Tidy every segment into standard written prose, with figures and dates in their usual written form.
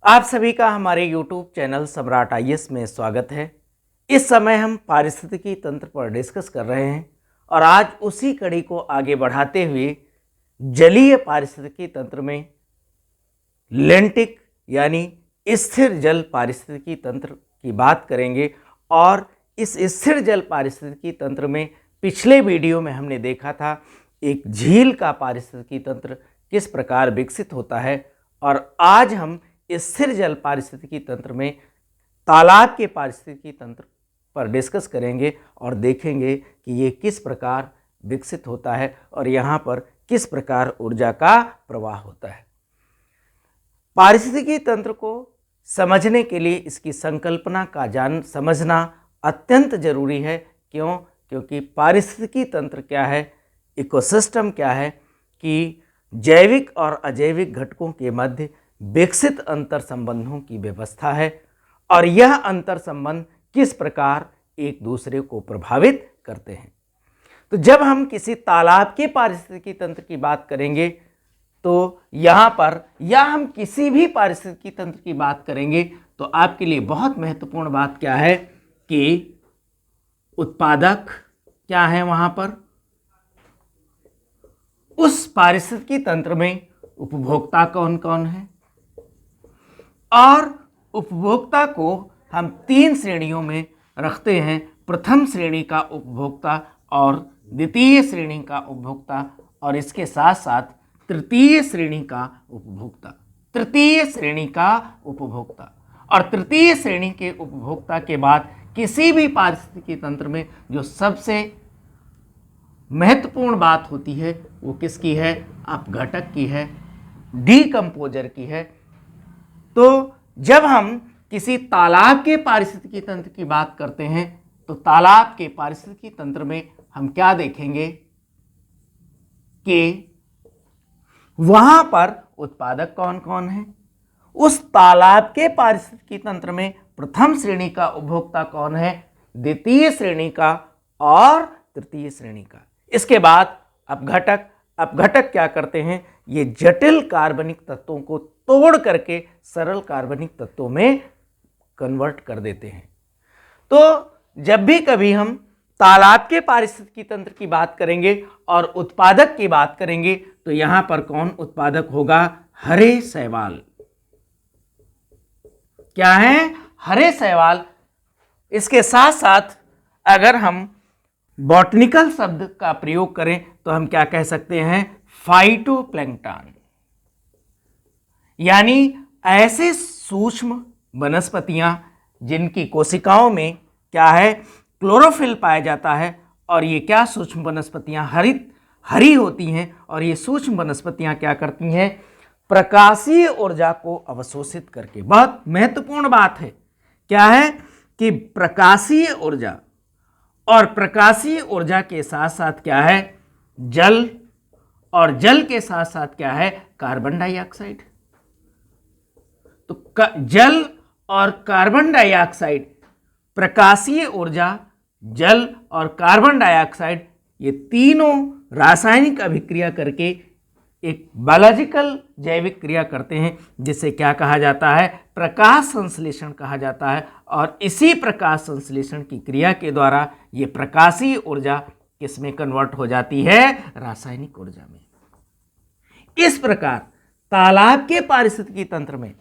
आप सभी का हमारे YouTube चैनल सम्राट आईएएस में स्वागत है। इस समय हम पारिस्थितिकी तंत्र पर डिस्कस कर रहे हैं और आज उसी कड़ी को आगे बढ़ाते हुए जलीय पारिस्थितिकी तंत्र में लेंटिक यानी स्थिर जल पारिस्थितिकी तंत्र की बात करेंगे। और इस स्थिर जल पारिस्थितिकी तंत्र में पिछले वीडियो में हमने देखा था एक झील का पारिस्थितिकी तंत्र किस प्रकार विकसित होता है, और आज हम स्थिर जल पारिस्थितिकी तंत्र में तालाब के पारिस्थितिकी तंत्र पर डिस्कस करेंगे और देखेंगे कि ये किस प्रकार विकसित होता है और यहाँ पर किस प्रकार ऊर्जा का प्रवाह होता है। पारिस्थितिकी तंत्र को समझने के लिए इसकी संकल्पना का समझना अत्यंत जरूरी है। क्योंकि पारिस्थितिकी तंत्र क्या है, इकोसिस्टम क्या है, कि जैविक और अजैविक घटकों के मध्य विकसित अंतर संबंधों की व्यवस्था है और यह अंतर संबंध किस प्रकार एक दूसरे को प्रभावित करते हैं। तो जब हम किसी तालाब के पारिस्थितिकी तंत्र की बात करेंगे तो यहाँ पर, या हम किसी भी पारिस्थितिकी तंत्र की बात करेंगे तो आपके लिए बहुत महत्वपूर्ण बात क्या है कि उत्पादक क्या है, वहाँ पर उस पारिस्थितिकी तंत्र में उपभोक्ता कौन कौन है, और उपभोक्ता को हम 3 श्रेणियों में रखते हैं। प्रथम श्रेणी का उपभोक्ता और द्वितीय श्रेणी का उपभोक्ता और इसके साथ साथ तृतीय श्रेणी का उपभोक्ता। तृतीय श्रेणी का उपभोक्ता और तृतीय श्रेणी के उपभोक्ता के बाद किसी भी पारिस्थितिकी तंत्र में जो सबसे महत्वपूर्ण बात होती है वो किसकी है, अपघटक की है, डीकंपोजर की है। तो जब हम किसी तालाब के पारिस्थितिकी तंत्र की बात करते हैं तो तालाब के पारिस्थितिकी तंत्र में हम क्या देखेंगे कि वहां पर उत्पादक कौन कौन है। उस तालाब के पारिस्थितिकी तंत्र में प्रथम श्रेणी का उपभोक्ता कौन है, द्वितीय श्रेणी का और तृतीय श्रेणी का। इसके बाद अपघटक। अपघटक क्या करते हैं, ये जटिल कार्बनिक तत्वों को तोड़ करके सरल कार्बनिक तत्वों में कन्वर्ट कर देते हैं। तो जब भी कभी हम तालाब के पारिस्थितिकी तंत्र की बात करेंगे और उत्पादक की बात करेंगे तो यहां पर कौन उत्पादक होगा, हरे शैवाल। क्या है, हरे शैवाल। इसके साथ साथ अगर हम बॉटनिकल शब्द का प्रयोग करें तो हम क्या कह सकते हैं, फाइटोप्लैंक्टन, यानी ऐसे सूक्ष्म वनस्पतियां जिनकी कोशिकाओं में क्या है, क्लोरोफिल पाया जाता है। और ये क्या सूक्ष्म वनस्पतियां हरी होती हैं और ये सूक्ष्म वनस्पतियां क्या करती हैं, प्रकाशीय ऊर्जा को अवशोषित करके। बहुत महत्वपूर्ण बात है, क्या है कि प्रकाशीय ऊर्जा, और प्रकाशीय ऊर्जा के साथ साथ क्या है, जल, और जल के साथ साथ क्या है, कार्बन डाइऑक्साइड। तो जल और कार्बन डाइऑक्साइड, प्रकाशीय ऊर्जा, जल और कार्बन डाइऑक्साइड, ये तीनों रासायनिक अभिक्रिया करके एक बायोलॉजिकल जैविक क्रिया करते हैं जिसे क्या कहा जाता है, प्रकाश संश्लेषण कहा जाता है। और इसी प्रकाश संश्लेषण की क्रिया के द्वारा ये प्रकाशीय ऊर्जा किस में कन्वर्ट हो जाती है, रासायनिक ऊर्जा में। इस प्रकार तालाब के पारिस्थितिकी तंत्र में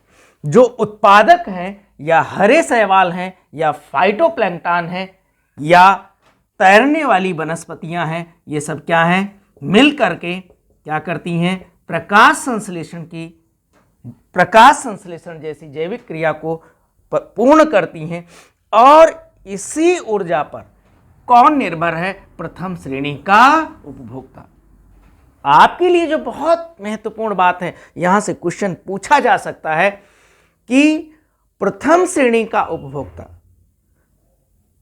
जो उत्पादक हैं, या हरे शैवाल हैं, या फाइटोप्लैंक्टन हैं, या तैरने वाली वनस्पतियां हैं, ये सब क्या हैं, मिल करके क्या करती हैं, प्रकाश संश्लेषण जैसी जैविक क्रिया को पूर्ण करती हैं। और इसी ऊर्जा पर कौन निर्भर है, प्रथम श्रेणी का उपभोक्ता। आपके लिए जो बहुत महत्वपूर्ण बात है, यहां से क्वेश्चन पूछा जा सकता है कि प्रथम श्रेणी का उपभोक्ता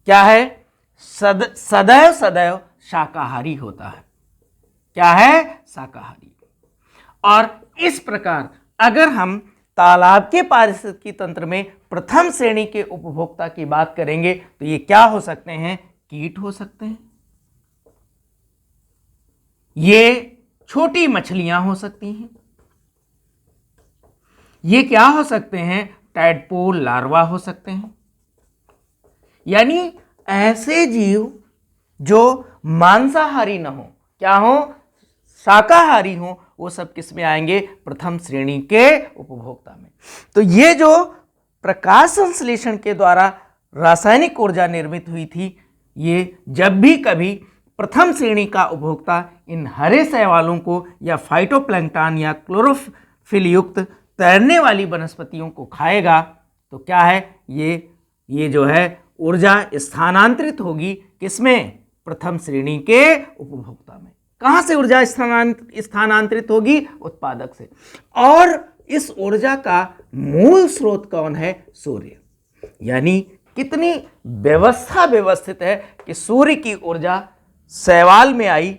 क्या है, सदैव शाकाहारी होता है। क्या है, शाकाहारी। और इस प्रकार अगर हम तालाब के पारिस्थितिकी तंत्र में प्रथम श्रेणी के उपभोक्ता की बात करेंगे तो ये क्या हो सकते हैं, कीट हो सकते हैं, ये छोटी मछलियां हो सकती हैं, ये क्या हो सकते हैं? टैडपोल लार्वा हो सकते हैं। यानी ऐसे जीव जो मांसाहारी न हो, क्या हो? शाकाहारी हो, वो सब किस में आएंगे? प्रथम श्रेणी के उपभोक्ता में। तो ये जो प्रकाश संश्लेषण के द्वारा रासायनिक ऊर्जा निर्मित हुई थी, ये जब भी कभी प्रथम श्रेणी का उपभोक्ता इन हरे शैवालों को या फाइटोप्लैंक्टन या क्लोरोफिल युक्त तैरने वाली वनस्पतियों को खाएगा तो क्या है? ये जो है ऊर्जा स्थानांतरित होगी किसमें? प्रथम श्रेणी के उपभोक्ता में। कहां से ऊर्जा स्थानांतरित होगी? उत्पादक से। और इस ऊर्जा का मूल स्रोत कौन है? सूर्य। यानी कितनी व्यवस्थित है कि सूर्य की ऊर्जा शैवाल में आई,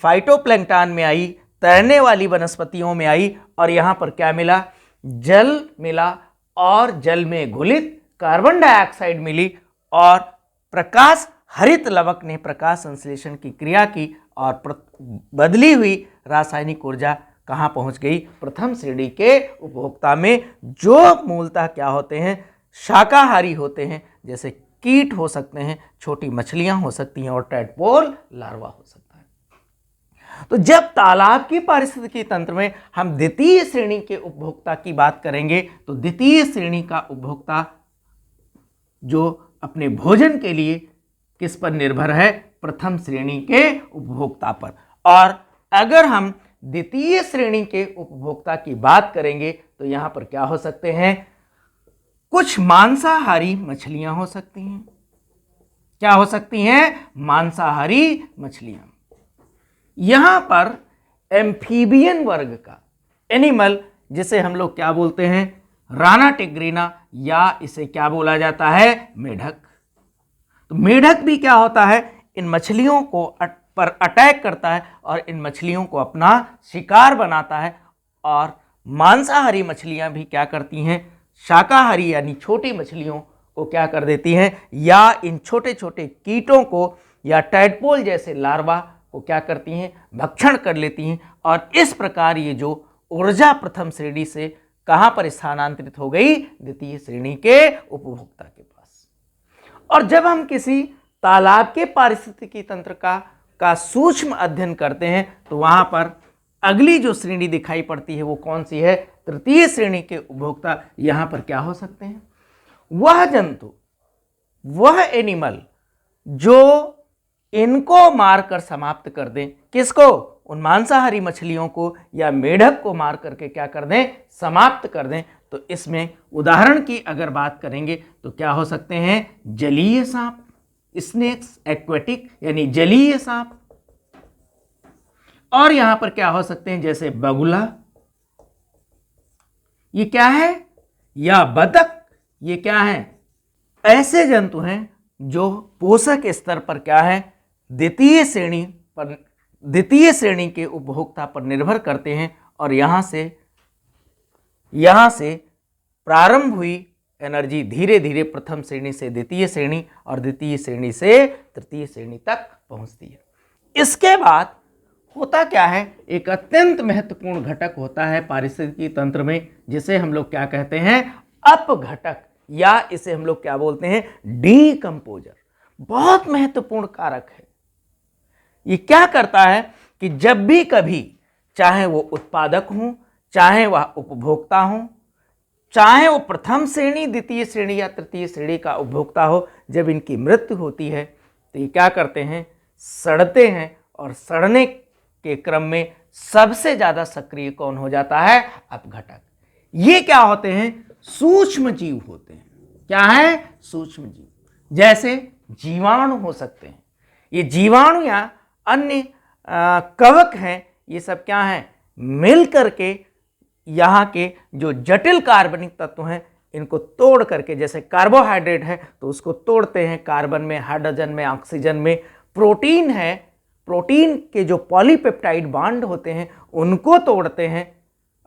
फाइटोप्लैंक्टन में आई, तैरने वाली वनस्पतियों में आई, और यहां पर क्या मिला? जल मिला, और जल में घुलित कार्बन डाइऑक्साइड मिली, और प्रकाश हरित लवक ने प्रकाश संश्लेषण की क्रिया की और बदली हुई रासायनिक ऊर्जा कहां पहुंच गई? प्रथम श्रेणी के उपभोक्ता में, जो मूलतः क्या होते हैं? शाकाहारी होते हैं, जैसे कीट हो सकते हैं, छोटी मछलियां हो सकती हैं, और टैडपोल लार्वा हो सकता है। तो जब तालाब की पारिस्थितिकी तंत्र में हम द्वितीय श्रेणी के उपभोक्ता की बात करेंगे तो द्वितीय श्रेणी का उपभोक्ता जो अपने भोजन के लिए किस पर निर्भर है? प्रथम श्रेणी के उपभोक्ता पर। और अगर हम द्वितीय श्रेणी के उपभोक्ता की बात करेंगे तो यहां पर क्या हो सकते हैं? कुछ मांसाहारी मछलियां हो सकती हैं। क्या हो सकती हैं? मांसाहारी मछलियां। यहां पर एम्फीबियन वर्ग का एनिमल, जिसे हम लोग क्या बोलते हैं? राना टिग्रिना, या इसे क्या बोला जाता है? मेढक। तो मेढक भी क्या होता है? इन मछलियों को पर अटैक करता है और इन मछलियों को अपना शिकार बनाता है। और मांसाहारी मछलियां भी क्या करती हैं? शाकाहारी यानी छोटी मछलियों को क्या कर देती हैं? या इन छोटे छोटे कीटों को या टैडपोल जैसे लार्वा को क्या करती हैं? भक्षण कर लेती हैं। और इस प्रकार ये जो ऊर्जा प्रथम श्रेणी से कहां पर स्थानांतरित हो गई? द्वितीय श्रेणी के उपभोक्ता के पास। और जब हम किसी तालाब के पारिस्थितिकी तंत्र का सूक्ष्म अध्ययन करते हैं तो वहां पर अगली जो श्रेणी दिखाई पड़ती है वो कौन सी है? तृतीय श्रेणी के उपभोक्ता। यहां पर क्या हो सकते हैं? वह जंतु, वह एनिमल जो इनको मारकर समाप्त कर दें। किसको? उन मांसाहारी मछलियों को या मेढक को मार करके क्या कर दें? समाप्त कर दें। तो इसमें उदाहरण की अगर बात करेंगे तो क्या हो सकते हैं? जलीय सांप, स्नेक्स, एक्वेटिक यानी जलीय सांप। और यहां पर क्या हो सकते हैं? जैसे बगुला, ये क्या है? या बतख, ये क्या है? ऐसे जंतु हैं जो पोषक स्तर पर क्या है? द्वितीय श्रेणी के उपभोक्ता पर निर्भर करते हैं। और यहां से प्रारंभ हुई एनर्जी धीरे धीरे प्रथम श्रेणी से द्वितीय श्रेणी और द्वितीय श्रेणी से तृतीय श्रेणी तक पहुंचती है। इसके बाद होता क्या है? एक अत्यंत महत्वपूर्ण घटक होता है पारिस्थितिकी तंत्र में, जिसे हम लोग क्या कहते हैं? अपघटक, या इसे हम लोग क्या बोलते हैं? डीकंपोजर। बहुत महत्वपूर्ण कारक है। ये क्या करता है कि जब भी कभी, चाहे वो उत्पादक हो, चाहे वह उपभोक्ता हो, चाहे वो प्रथम श्रेणी, द्वितीय श्रेणी या तृतीय श्रेणी का उपभोक्ता हो, जब इनकी मृत्यु होती है तो ये क्या करते हैं? सड़ते हैं। और सड़ने के क्रम में सबसे ज्यादा सक्रिय कौन हो जाता है? अपघटक। ये क्या होते हैं? सूक्ष्म जीव होते हैं। क्या है? सूक्ष्म जीव, जैसे जीवाणु हो सकते हैं। ये जीवाणु या अन्य कवक हैं, ये सब क्या हैं? मिल करके यहाँ के जो जटिल कार्बनिक तत्व हैं इनको तोड़ करके, जैसे कार्बोहाइड्रेट है तो उसको तोड़ते हैं, कार्बन में, हाइड्रोजन में, ऑक्सीजन में। प्रोटीन है, प्रोटीन के जो पॉलीपेप्टाइड बांड होते हैं उनको तोड़ते हैं,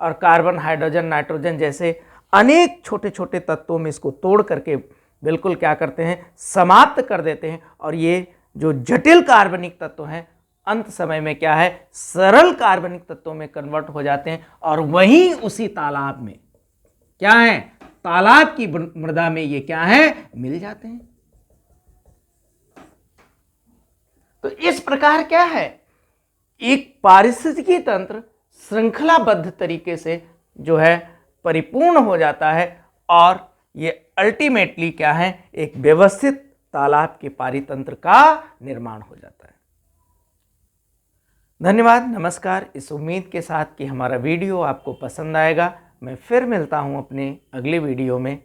और कार्बन, हाइड्रोजन, नाइट्रोजन जैसे अनेक छोटे छोटे तत्वों में इसको तोड़ करके बिल्कुल क्या करते हैं? समाप्त कर देते हैं। और ये जो जटिल कार्बनिक तत्व हैं अंत समय में क्या है? सरल कार्बनिक तत्वों में कन्वर्ट हो जाते हैं, और वहीं उसी तालाब में क्या है, तालाब की मृदा में ये क्या है, मिल जाते हैं। तो इस प्रकार क्या है, एक पारिस्थितिकी तंत्र श्रृंखलाबद्ध तरीके से जो है परिपूर्ण हो जाता है और ये अल्टीमेटली क्या है, एक व्यवस्थित तालाब के पारितंत्र का निर्माण हो जाता है। धन्यवाद, नमस्कार। इस उम्मीद के साथ कि हमारा वीडियो आपको पसंद आएगा। मैं फिर मिलता हूं अपने अगले वीडियो में।